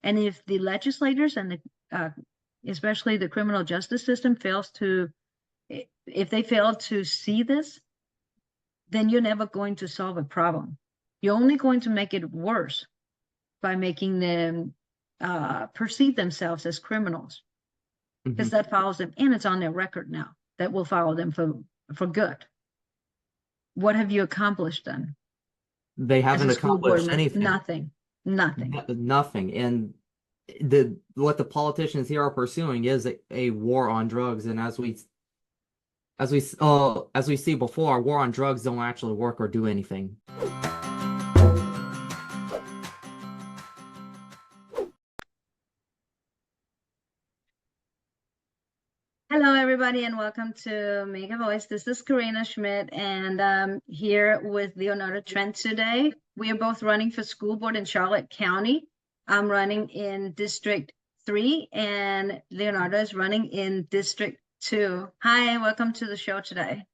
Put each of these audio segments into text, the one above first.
And if the legislators and especially the criminal justice system if they fail to see this, then you're never going to solve a problem. You're only going to make it worse by making them perceive themselves as criminals, because that follows them, and it's on their record now. That will follow them for good. What have you accomplished then? They haven't accomplished anything. Nothing. Nothing. And what the politicians here are pursuing is a war on drugs. And as we see before, war on drugs don't actually work or do anything. Hello, everybody, and welcome to Make a Voice. This is Karina Schmitt, and I'm here with Leonardo Trent today. We are both running for school board in Charlotte County. I'm running in District 3, and Leonardo is running in District 2. Hi, welcome to the show today.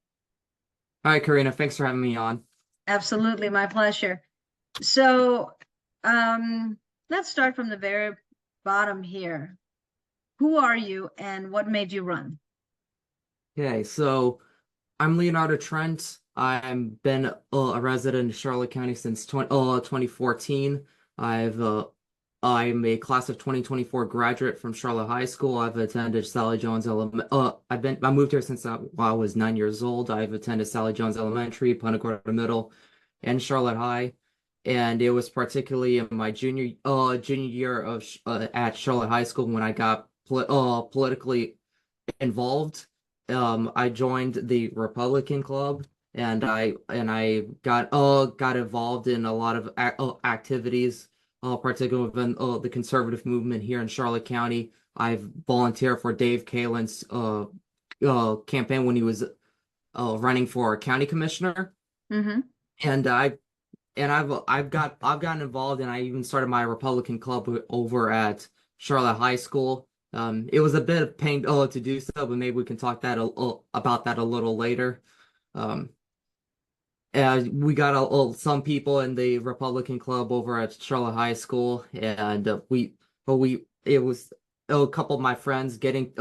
Hi, Karina. Thanks for having me on. Absolutely, my pleasure. So let's start from the very bottom here. Who are you and what made you run? Okay, so I'm Leonardo Trent. I've been a resident of Charlotte County since 2014. I'm a class of 2024 graduate from Charlotte High School. I've attended Sally Jones I moved here since I was 9 years old. I've attended Sally Jones Elementary, Punta Gorda Middle, and Charlotte High. And it was particularly in my junior year of at Charlotte High School when I got politically involved. I joined the Republican Club, and I got involved in a lot of activities, particularly within the conservative movement here in Charlotte County. I've volunteered for Dave Kalin's campaign when he was running for county commissioner, and I've gotten involved, and I even started my Republican club over at Charlotte High School. It was a bit of pain to do so, but maybe we can talk about that a little later. We got some people in the Republican Club over at Charlotte High School, and it was a couple of my friends getting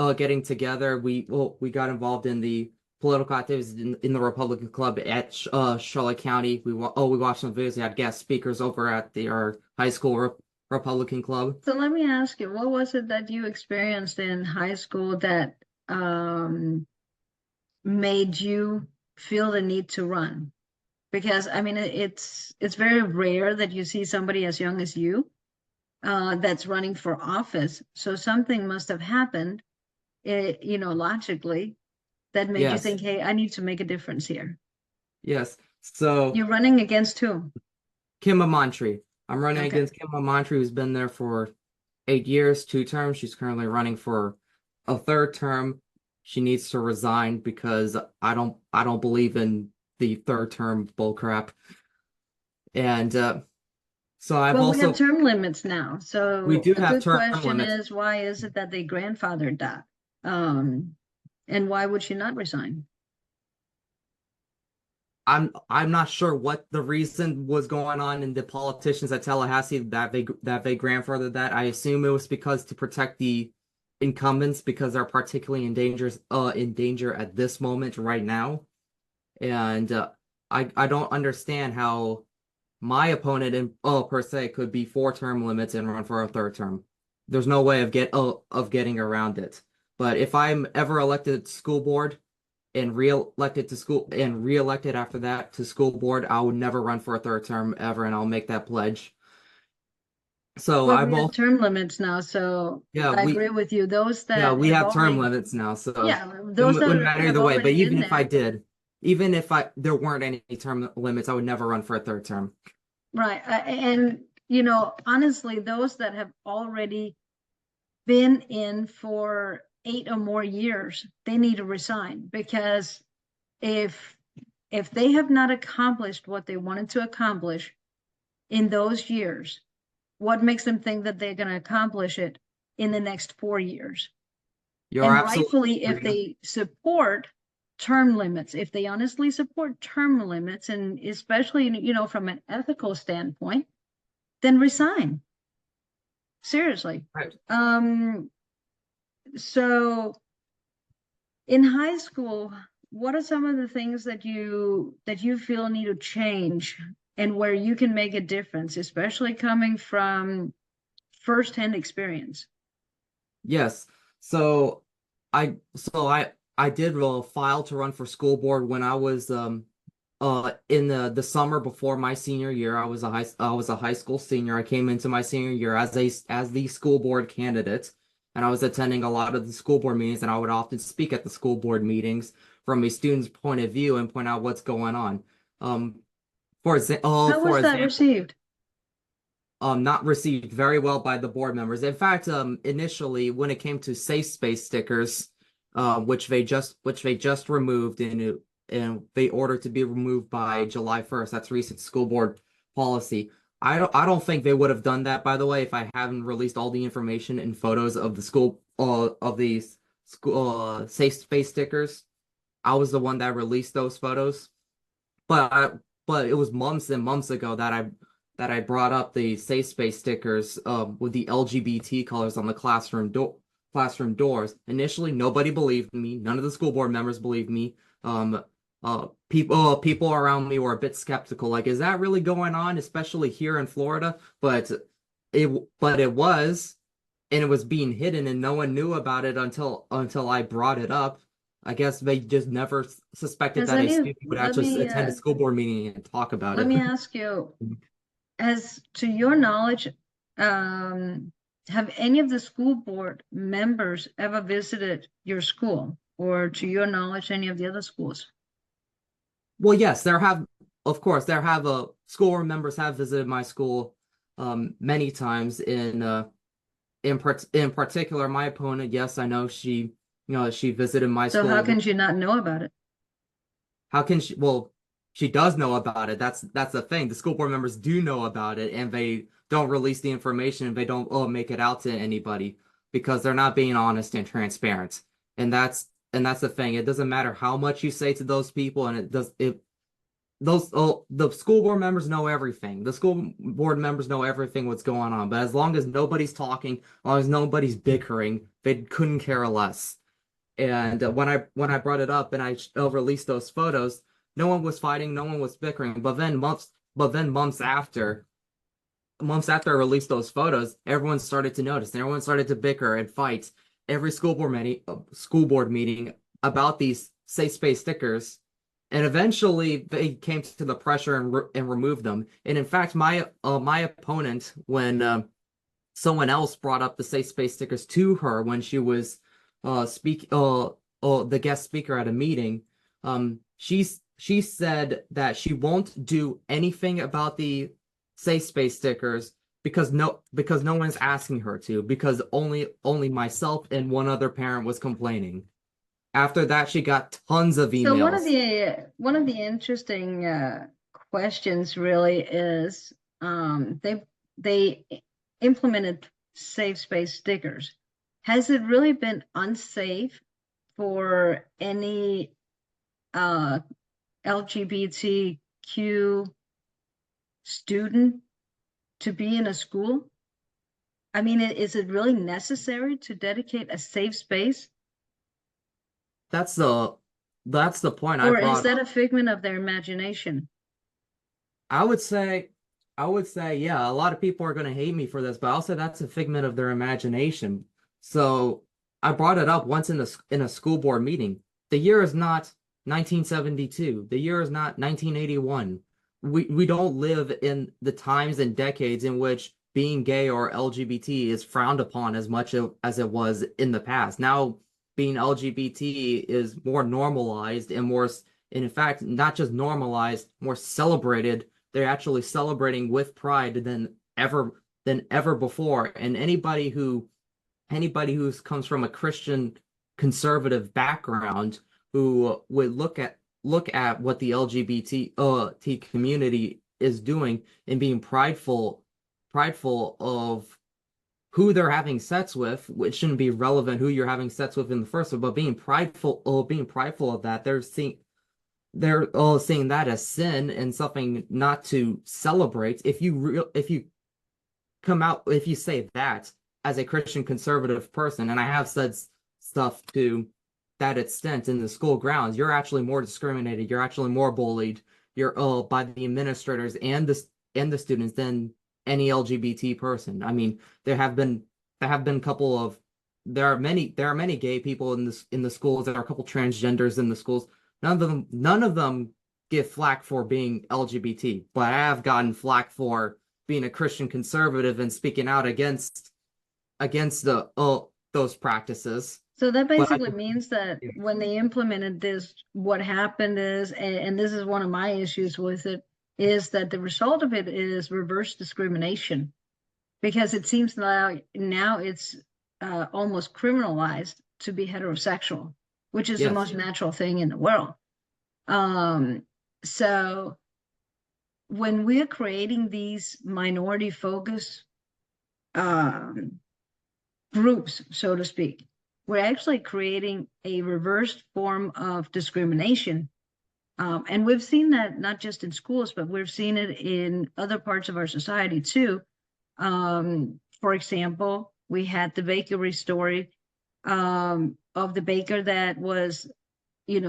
together. We got involved in the political activities in the Republican Club at Charlotte County. We watched some videos. We had guest speakers over at our high school Republican Club. So let me ask you, what was it that you experienced in high school that made you feel the need to run? Because I mean, it's very rare that you see somebody as young as you that's running for office. So something must have happened, logically, that made you think, hey, I need to make a difference here. Yes. So you're running against who? Kim Amantri. I'm running against Kim Amantri, who's been there for 8 years, 2 terms. She's currently running for a 3rd term. She needs to resign because I don't believe in the 3rd term bullcrap. And so we have term limits now. So we do have term limits. The question is, why is it that they grandfathered that? And why would she not resign? I'm not sure what the reason was going on in the politicians at Tallahassee that they grandfathered that. I assume it was because to protect the incumbents because they're particularly in danger at this moment right now. And I don't understand how my opponent per se could be 4 term limits and run for a 3rd term. There's no way of getting around it. But if I'm ever elected to school board and reelected after that to school board, I would never run for a 3rd term ever, and I'll make that pledge. So we have term limits now, so yeah, I agree with you. Those that we have term limits now, so those it wouldn't matter either way. But even if there weren't any term limits, I would never run for a 3rd term. Right, and honestly, those that have already been in for 8 or more years, they need to resign, because if they have not accomplished what they wanted to accomplish in those years, what makes them think that they're going to accomplish it in the next 4 years? You're rightfully, if they support term limits, if they honestly support term limits, and especially from an ethical standpoint, then resign. Seriously. Right. So in high school, what are some of the things that you feel need to change and where you can make a difference, especially coming from firsthand experience? Yes. So I did file to run for school board when I was in the summer before my senior year. I was a high school senior. I came into my senior year as the school board candidate, and I was attending a lot of the school board meetings, and I would often speak at the school board meetings from a student's point of view and point out what's going on. Um, How for was that example, received? not received very well by the board members. In fact, initially when it came to safe space stickers, which they just removed and they ordered to be removed by July 1st. That's recent school board policy. I don't think they would have done that, by the way, if I haven't released all the information and photos of the school of these school safe space stickers. I was the one that released those photos. But it was months and months ago that I brought up the safe space stickers with the LGBT colors on the classroom doors. Initially, nobody believed me. None of the school board members believed me. People around me were a bit skeptical. Like, is that really going on, especially here in Florida? But it was, and it was being hidden, and no one knew about it until I brought it up. I guess they just never suspected Has that a any, student would actually attend a school board meeting and talk about let it. me ask you, as to your knowledge, have any of the school board members ever visited your school, or to your knowledge, any of the other schools? Well, yes, of course, school board members have visited my school many times. In particular, my opponent, yes, I know she visited my So how school. can you not know about it? How can she? Well, she does know about it. That's the thing. The school board members do know about it, and they don't release the information, and they don't make it out to anybody because they're not being honest and transparent. And that's the thing. It doesn't matter how much you say to those people, and it does it those the school board members know everything. The school board members know everything what's going on. But as long as nobody's talking, as long as nobody's bickering, they couldn't care less. And when I brought it up and I released those photos, no one was fighting, no one was bickering. But then months after I released those photos, everyone started to notice, and everyone started to bicker and fight every school board meeting about these safe space stickers. And eventually, they came to the pressure and removed them. And in fact, my opponent, when someone else brought up the safe space stickers to her when she was the guest speaker at a meeting, she said that she won't do anything about the safe space stickers because no one's asking her to, because only myself and one other parent was complaining. After that, she got tons of So emails. one of the interesting questions really is, they implemented safe space stickers. Has it really been unsafe for any LGBTQ student to be in a school? I mean, is it really necessary to dedicate a safe space? That's the that's the point I Or is brought that up. a figment of their imagination? I would say, yeah, a lot of people are going to hate me for this, but I'll say that's a figment of their imagination. So I brought it up once in a school board meeting. The year is not 1972. The year is not 1981. We don't live in the times and decades in which being gay or LGBT is frowned upon as much as it was in the past. Now, being LGBT is more normalized and in fact, not just normalized, more celebrated. They're actually celebrating with pride than ever before. And anybody who comes from a Christian conservative background who would look at what the LGBT T community is doing and being prideful of who they're having sex with, which shouldn't be relevant who you're having sex with in the first place, but being prideful of that, they're all seeing that as sin and something not to celebrate. come out, if you say that as a Christian conservative person, and I have said stuff to that extent in the school grounds, you're actually more discriminated, you're actually more bullied, you're by the administrators and the students than any LGBT person. I mean, there have been a couple of there are many gay people in the schools. There are a couple transgenders in the schools. None of them give flack for being LGBT, but I have gotten flack for being a Christian conservative and speaking out against the those practices. So that But basically means that when they implemented this, what happened is, and this is one of my issues with it, is that the result of it is reverse discrimination, because it seems now it's almost criminalized to be heterosexual, which is the yes, most natural thing in the world. So when we're creating these minority focus groups, so to speak, we're actually creating a reversed form of discrimination. And we've seen that not just in schools, but we've seen it in other parts of our society too. For example, we had the bakery story of the baker that was,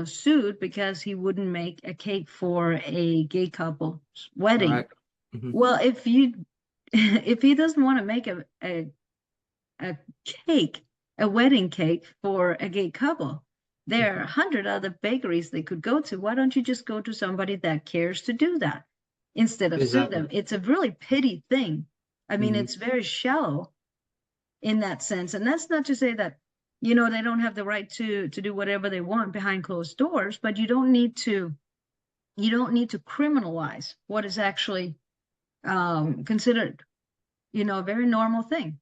sued because he wouldn't make a cake for a gay couple's wedding. right. Hmm. Well, if he doesn't want to make a cake, a wedding cake for a gay couple, there are 100 other bakeries they could go to. Why don't you just go to somebody that cares to do that instead of sue Exactly. them? It's a really pity thing. I mean, Hmm. it's very shallow in that sense. And that's not to say that, they don't have the right to do whatever they want behind closed doors, but you don't need to criminalize what is actually considered, a very normal thing.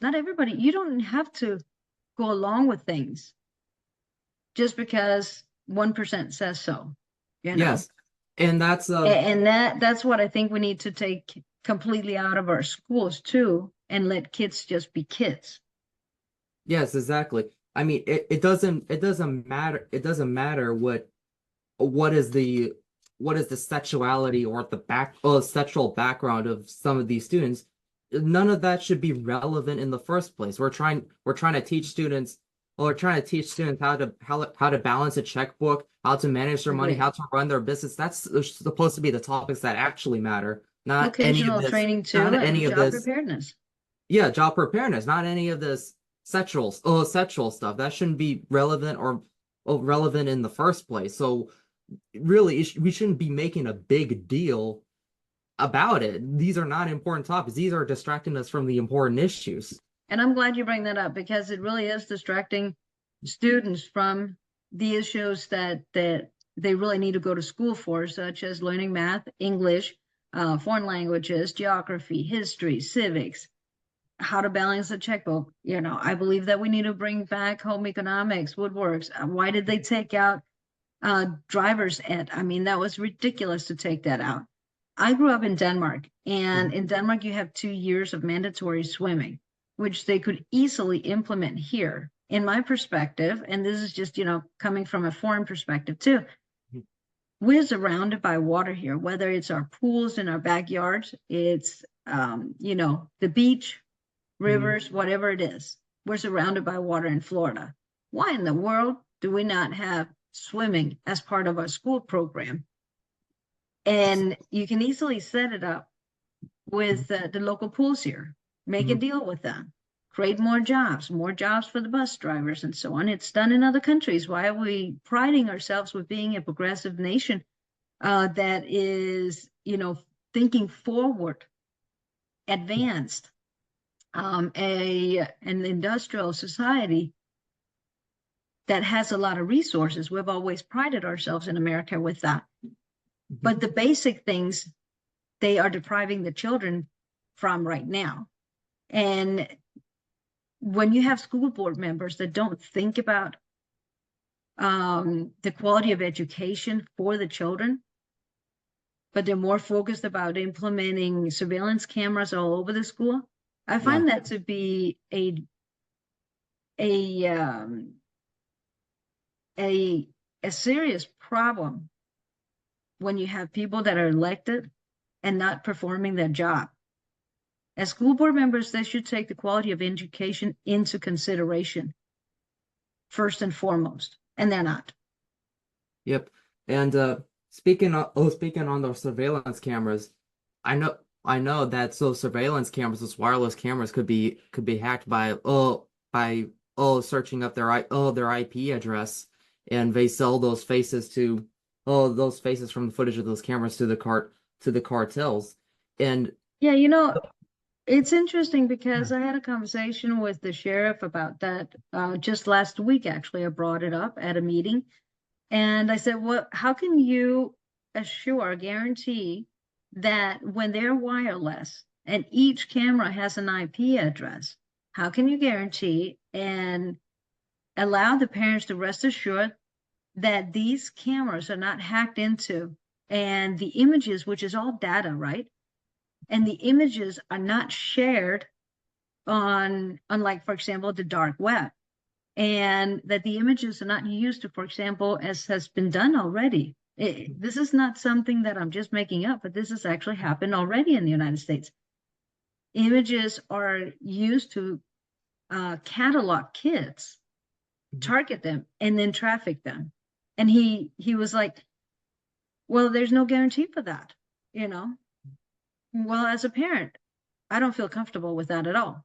Not everybody, you don't have to go along with things just because 1% says so, you know. Yes, and that's And that's what I think we need to take completely out of our schools too, and let kids just be kids. yes, exactly. I mean, it doesn't matter what is the sexuality or the sexual background of some of these students. None of that should be relevant in the first place. We're trying to teach students or we're trying to teach students how to balance a checkbook, how to manage their money, Agree. how to run their business. That's supposed to be the topics that actually matter, Vocational training too, not and any of job this. preparedness. Yeah, job preparedness, not any of this sexual stuff. That shouldn't be relevant or relevant in the first place. So really, we shouldn't be making a big deal about it. These are not important topics. These are distracting us from the important issues. And I'm glad you bring that up, because it really is distracting students from the issues that they really need to go to school for, such as learning math, English, foreign languages, geography, history, civics, how to balance a checkbook. I believe that we need to bring back home economics, woodworks. Why did they take out driver's ed? I mean, that was ridiculous to take that out. I grew up in Denmark, and Mhm. in Denmark, you have 2 years of mandatory swimming, which they could easily implement here. In my perspective, and this is just, coming from a foreign perspective too, we're surrounded by water here, whether it's our pools in our backyards, it's, the beach, Mhm. rivers, whatever it is. We're surrounded by water in Florida. Why in the world do we not have swimming as part of our school program? And you can easily set it up with the local pools here. Make a Mhm. deal with them. Create more jobs for the bus drivers and so on. It's done in other countries. Why are we priding ourselves with being a progressive nation that is, thinking forward, advanced, an industrial society that has a lot of resources? We've always prided ourselves in America with that. Mhm. But the basic things they are depriving the children from right now. And when you have school board members that don't think about the quality of education for the children, but they're more focused about implementing surveillance cameras all over the school, I Yeah. find that to be a um, a a serious problem when you have people that are elected and not performing their job. As school board members, they should take the quality of education into consideration first and foremost, and they're not. Yep. And speaking on those surveillance cameras, I know that those surveillance cameras, those wireless cameras could be hacked by searching up their IP address, and they sell those faces to those faces from the footage of those cameras to the cartels. And Yeah, it's interesting because I had a conversation with the sheriff about that just last week. Actually, I brought it up at a meeting, and I said, "Well, how can you guarantee that when they're wireless and each camera has an IP address, how can you guarantee and allow the parents to rest assured that these cameras are not hacked into and the images, which is all data, right? And the images are not shared on, unlike, for example, the dark web, and that the images are not used to, for example, as has been done already. This is not something that I'm just making up, but this has actually happened already in the United States. Images are used to catalog kids, target them, and then traffic them. And he was like, well, there's no guarantee for that, Well, as a parent, I don't feel comfortable with that at all.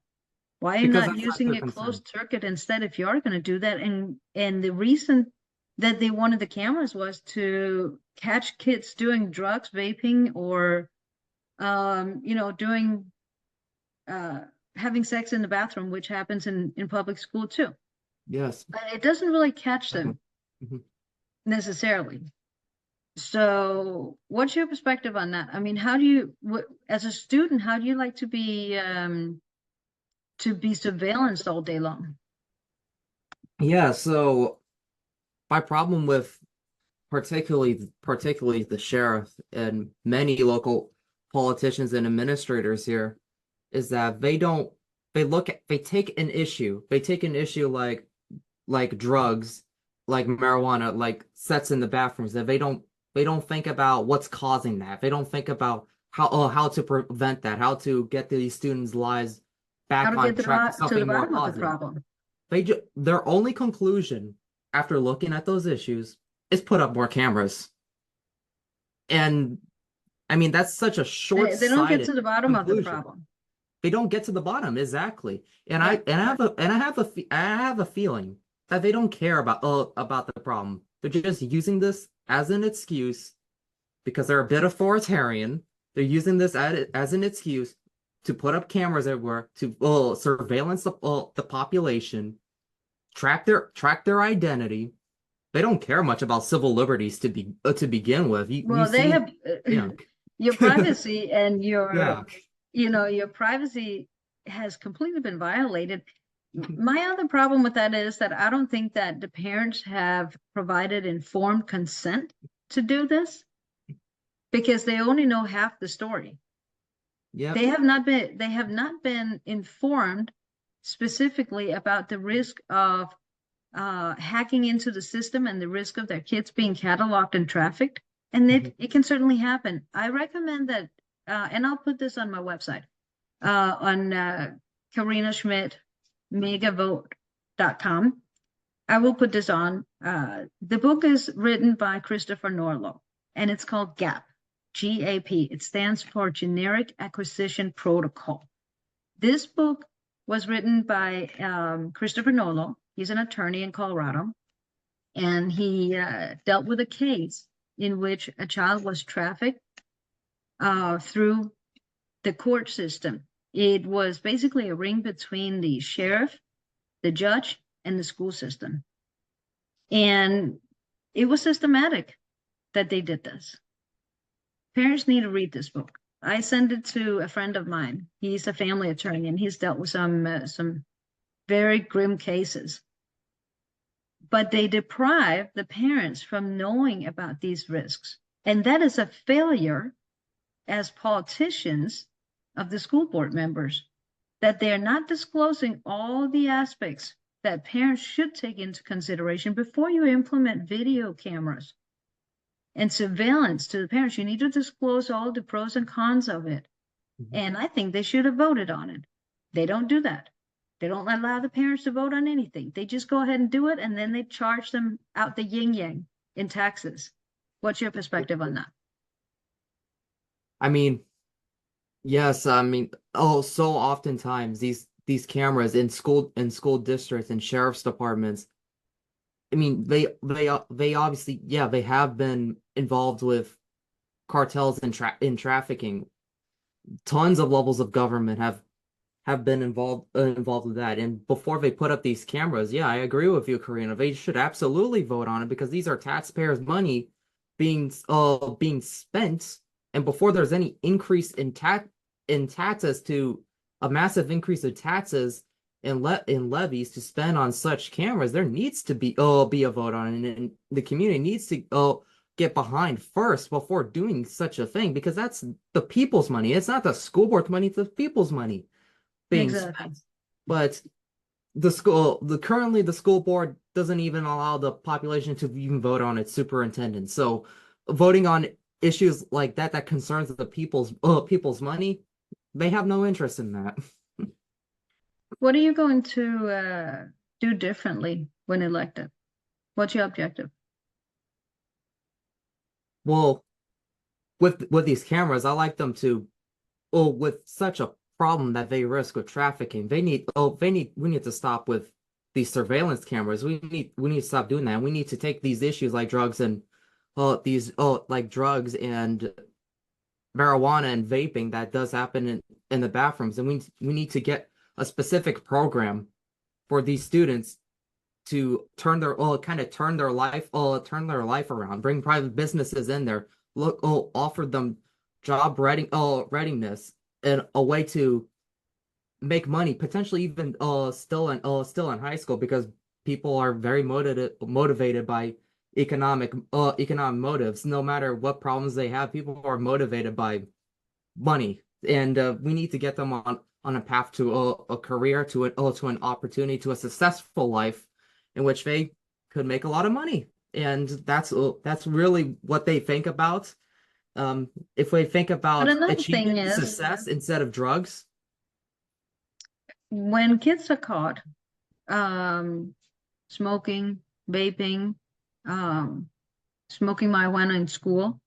Why are you because not that's not using their a concern. closed circuit instead if you are going to do that? And the reason that they wanted the cameras was to catch kids doing drugs, vaping, or doing having sex in the bathroom, which happens in public school too. Yes. But it doesn't really catch them Mhm. necessarily. So what's your perspective on that? I mean, how do you, as a student, how do you like to be surveillanced all day long? Yeah, so my problem with particularly the sheriff and many local politicians and administrators here is that they take an issue like drugs, like marijuana, like sets in the bathrooms, that they don't think about what's causing that. They don't think about how to prevent that, how to get these students' lives How back to get on track to to the something more bottom of the positive. problem? Their only conclusion after looking at those issues is put up more cameras. And I mean, that's such a They don't get short-sighted to the bottom of the conclusion. problem. They don't get to the bottom, exactly. Right. I have a feeling that they don't care about the problem. They're just using this as an excuse because they're a bit authoritarian. They're using this as an excuse to put up cameras everywhere to surveillance the population, track their identity. They don't care much about civil liberties to begin with. Well, We've they seen, have yeah, your privacy and yeah. your privacy has completely been violated. My other problem with that is that I don't think that the parents have provided informed consent to do this because they only know half the story. Yep. They have not been informed specifically about the risk of hacking into the system and the risk of their kids being cataloged and trafficked. And Mhm. it can certainly happen. I recommend that, and I'll put this on my website, on Karina Schmitt, megavote.com. I will put this on. The book is written by Christopher Norlow, and it's called GAP, GAP. It stands for Generic Acquisition Protocol. This book was written by Christopher Norlow. He's an attorney in Colorado, and he dealt with a case in which a child was trafficked through the court system. It was basically a ring between the sheriff, the judge, and the school system. And it was systematic that they did this. Parents need to read this book. I sent it to a friend of mine. He's a family attorney, and he's dealt with some very grim cases. But they deprive the parents from knowing about these risks. And that is a failure as politicians of the school board members, that they're not disclosing all the aspects that parents should take into consideration before you implement video cameras and surveillance to the parents. You need to disclose all the pros and cons of it. Mhm. And I think they should have voted on it. They don't do that. They don't allow the parents to vote on anything. They just go ahead and do it, and then they charge them out the yin yang in taxes. What's your perspective on that? I mean, yes, I mean, oh, so oftentimes these cameras in school districts and sheriff's departments, I mean, they obviously, yeah, they have been involved with cartels and trafficking. Tons of levels of government have been involved with that. And before they put up these cameras, yeah, I agree with you, Karina. They should absolutely vote on it because these are taxpayers' money being spent. And before there's any increase in taxes to a massive increase of taxes and in levies to spend on such cameras, there needs to be a vote on it, and the community needs to get behind first before doing such a thing because that's the people's money. It's not the school board money, it's the people's money being Exactly. spent. But the school board doesn't even allow the population to even vote on its superintendent. So voting on issues like that concerns the people's money, they have no interest in that. What are you going to do differently when elected? What's your objective? Well, with these cameras, I like them to with such a problem that they risk with trafficking, we need to stop with these surveillance cameras. We need to stop doing that. We need to take these issues like drugs and these like drugs and marijuana and vaping that does happen in the bathrooms, and we need to get a specific program for these students to turn their life around, bring private businesses in there, offer them job readiness and a way to make money, potentially even still in high school because people are very motivated by economic motives. No matter what problems they have, people are motivated by money, and we need to get them on a path to a career, to an opportunity, to a successful life in which they could make a lot of money. And that's really what they think about. If they think But about another thing achieving is, success instead of drugs. when kids are caught um, smoking, vaping, um, smoking marijuana in school,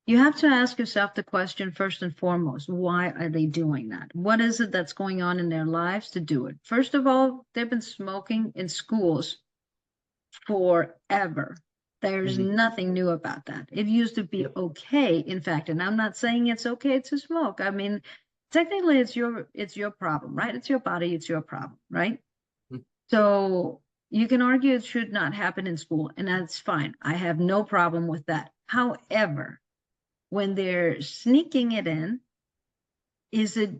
you have to ask yourself the question first and foremost, why are they doing that? What is it that's going on in their lives to do it? First of all, they've been smoking in schools forever. There's Mhm. nothing new about that. It used to be Yep. okay, in fact, and I'm not saying it's okay to smoke. I mean, technically it's your problem, right? It's your body, it's your problem, right? Mhm. So you can argue it should not happen in school, and that's fine. I have no problem with that. However, when they're sneaking it in, is it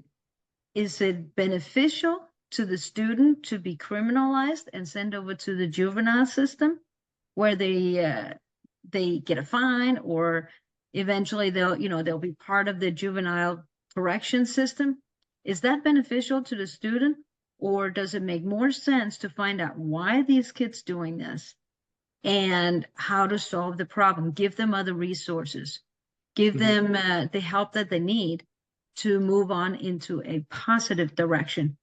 is it beneficial to the student to be criminalized and sent over to the juvenile system where they get a fine, or eventually they'll be part of the juvenile correction system? Is that beneficial to the student, or does it make more sense to find out why these kids doing this and how to solve the problem, give them other resources, give Mhm. them the help that they need to move on into a positive direction?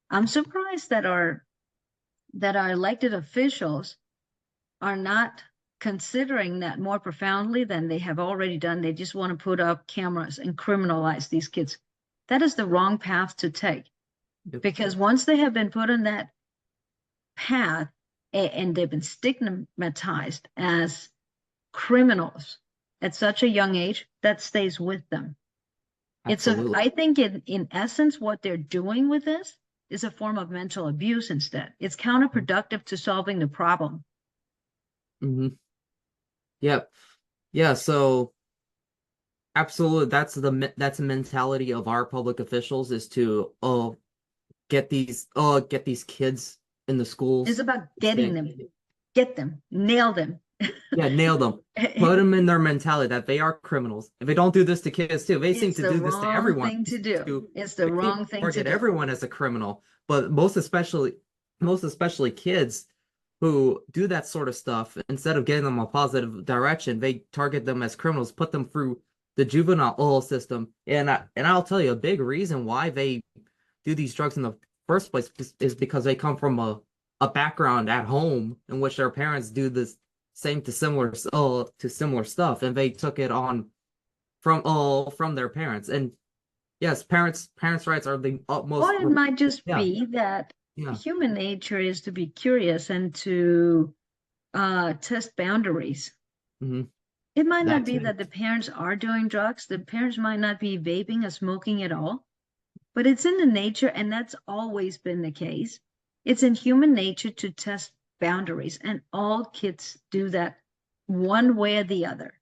I'm surprised that our elected officials are not considering that more profoundly than they have already done. They just want to put up cameras and criminalize these kids. That is the wrong path to take, Yep. because once they have been put on that path and they've been stigmatized as criminals at such a young age, that stays with them. Absolutely. I think in essence, what they're doing with this is a form of mental abuse instead. It's counterproductive to solving the problem. Hmm. Yep. Yeah. So absolutely, that's the mentality of our public officials is to get these kids in the It's schools. about getting Say, them, get them, nail them. yeah, nail them. Put them in their mentality that they are criminals. If they don't do this to kids too, they seem It's to the do this to wrong everyone. thing to do. To It's the they seem to wrong thing to target do. everyone as a criminal, but most especially kids who do that sort of stuff. Instead of getting them a positive direction, they target them as criminals, put them through the juvenile system. And I'll tell you, a big reason why they do these drugs in the first place is because they come from a background at home in which their parents do this same to similar stuff, and they took it on from their parents. And yes, parents' rights are the Or utmost. it might just Yeah, be that yeah. human nature is to be curious and to test boundaries. Hmm. It might not That be too. that the parents are doing drugs. The parents might not be vaping or smoking at all, but it's in the nature, and that's always been the case. It's in human nature to test boundaries, and all kids do that one way or the other.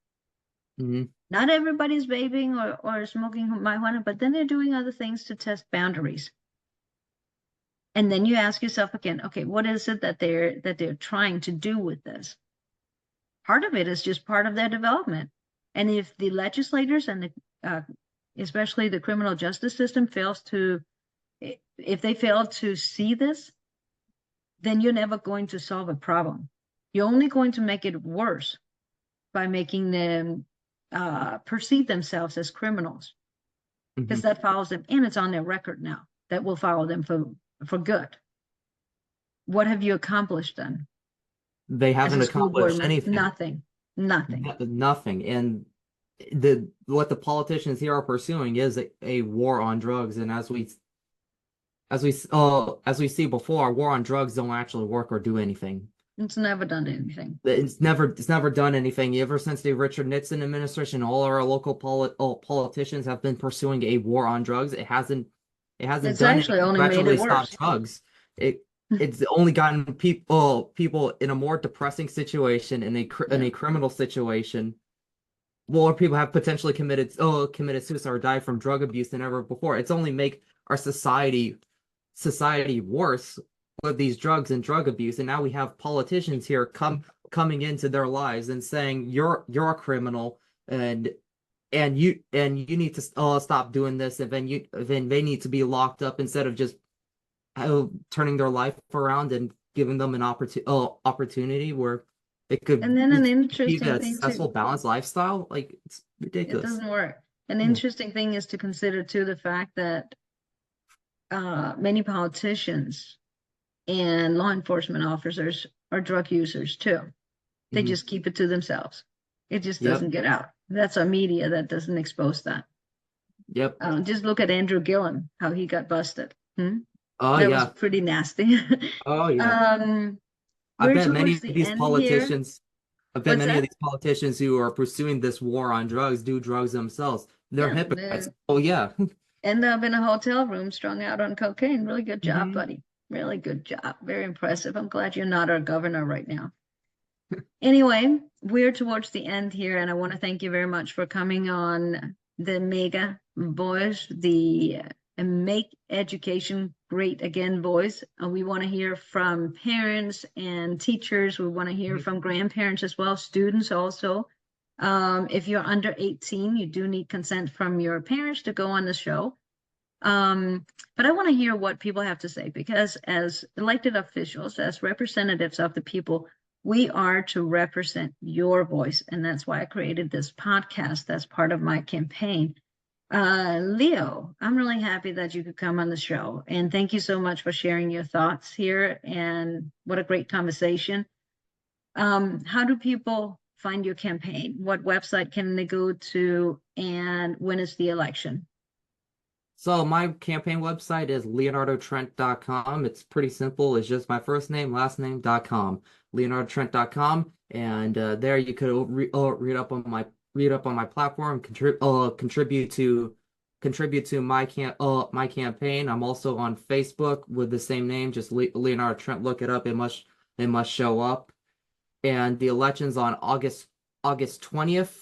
Hmm. Not everybody's vaping or smoking marijuana, but then they're doing other things to test boundaries. And then you ask yourself again, okay, what is it that they're trying to do with this? Part of it is just part of their development. And if the legislators and especially the criminal justice system if they fail to see this, then you're never going to solve a problem. You're only going to make it worse by making them perceive themselves as criminals, Hmm. because that follows them, and it's on their record now. That will follow them for good. What have you accomplished then They as haven't a school board accomplished member? anything. Nothing. Nothing. Nothing. And the what the politicians here are pursuing is a war on drugs. And as we see before, war on drugs don't actually work or do anything. It's never done anything. It's never done anything ever since the Richard Nixon administration. All our local politicians have been pursuing a war on drugs. It hasn't It's done actually anything to only made actually it stop worse. drugs. It's only gotten people in a more depressing situation, in Yeah. a criminal situation. More people have potentially committed suicide or died from drug abuse than ever before. It's only make our society worse with these drugs and drug abuse. And now we have politicians here coming into their lives and saying you're a criminal, and you need to stop doing this, and then they need to be locked up instead of just turning their life around and giving them an opportunity where they could And then an achieve interesting a thing too, successful balanced lifestyle. Like, it's it ridiculous. doesn't work. An Yeah. interesting thing is to consider too the fact that many politicians and law enforcement officers are drug users too. They Hmm. just keep it to themselves. It just Yep. doesn't get out. That's our media that doesn't expose that. Yep. Just look at Andrew Gillum, how he got busted. Oh That was yeah. pretty nasty. Oh yeah. um, I we're bet many towards of the these end here. politicians, I bet What's many of that? these politicians who are pursuing this war on drugs do drugs themselves. They're Yeah, hypocrites. Oh yeah. end up in a hotel room strung out on cocaine. Really good job, Hmm. buddy. Really good job. Very impressive. I'm glad you're not our governor right now. Anyway, we're towards the end here, and I want to thank you very much for coming on the Mega Voice, the Make Education Great Again voice. We want to hear from parents and teachers. We want to hear from grandparents as well, students also. If you're under 18, you do need consent from your parents to go on the show. But I want to hear what people have to say, because as elected officials, as representatives of the people, we are to represent your voice. And that's why I created this podcast. That's part of my campaign. Leo, I'm really happy that you could come on the show. And thank you so much for sharing your thoughts here. And what a great conversation. How do people find your campaign? What website can they go to? And when is the election? So my campaign website is leonardotrent.com. It's pretty simple. It's just my first name, last name.com, leonardotrent.com. And there you could read up on my platform, contribute to my campaign. I'm also on Facebook with the same name, just Leonardo Trent. Look it up. It must show up. And the election's on August 20th.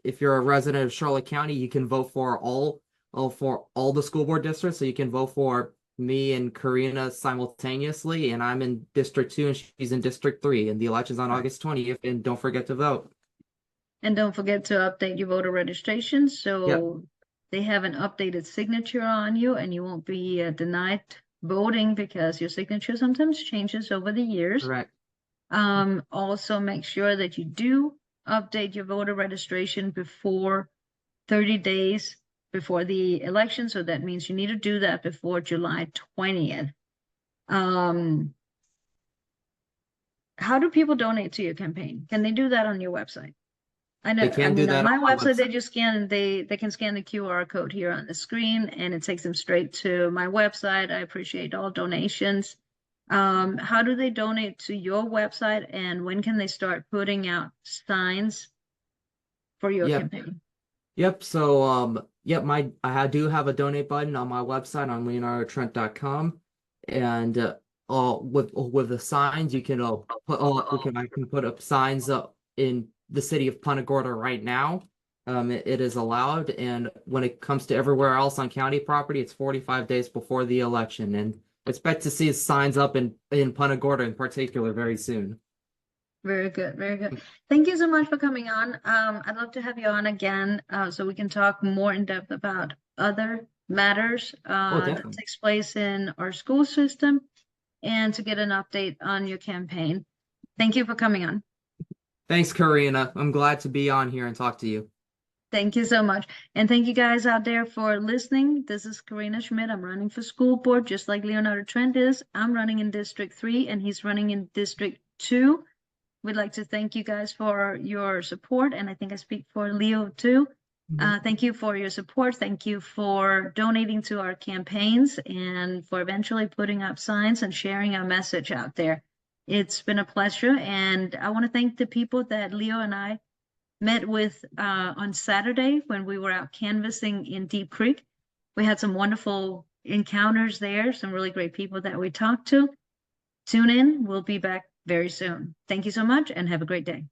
If you're a resident of Charlotte County, you can vote for all the school board districts. So you can vote for me and Karina simultaneously, and I'm in District 2 and she's in District 3. And the election's on All right. August 20th, and don't forget to vote. And don't forget to update your voter registration Yep, so they have an updated signature on you, and you won't be denied voting because your signature sometimes changes over the years. correct. Also make sure that you do update your voter registration before 30 days before the election. So that means you need to do that before July 20th. How do people donate to your campaign? Can they do that on your website? I know, They can do on that my on my website, they website. just scan, they can scan the QR code here on the screen and it takes them straight to my website. I appreciate all donations. How do they donate to your website, and when can they start putting out signs for your Yep. campaign? Yep. So, yep, I do have a donate button on my website on leonardotrent.com, and with the signs you can I can put up signs up in the city of Punta Gorda right now. It is allowed, and when it comes to everywhere else on county property, it's 45 days before the election, and expect to see signs up in Punta Gorda in particular very soon. Very good, very good. Thank you so much for coming on. I'd love to have you on again, so we can talk more in depth about other matters Oh, that definitely. takes place in our school system, and to get an update on your campaign. Thank you for coming on. Thanks, Karina. I'm glad to be on here and talk to you. Thank you so much. And thank you guys out there for listening. This is Karina Schmitt. I'm running for school board, just like Leonardo Trent is. I'm running in District 3 and he's running in District 2. We'd like to thank you guys for your support. And I think I speak for Leo too. Thank you for your support. Thank you for donating to our campaigns and for eventually putting up signs and sharing our message out there. It's been a pleasure. And I want to thank the people that Leo and I met with on Saturday when we were out canvassing in Deep Creek. We had some wonderful encounters there, some really great people that we talked to. Tune in. We'll be back very soon. Thank you so much and have a great day.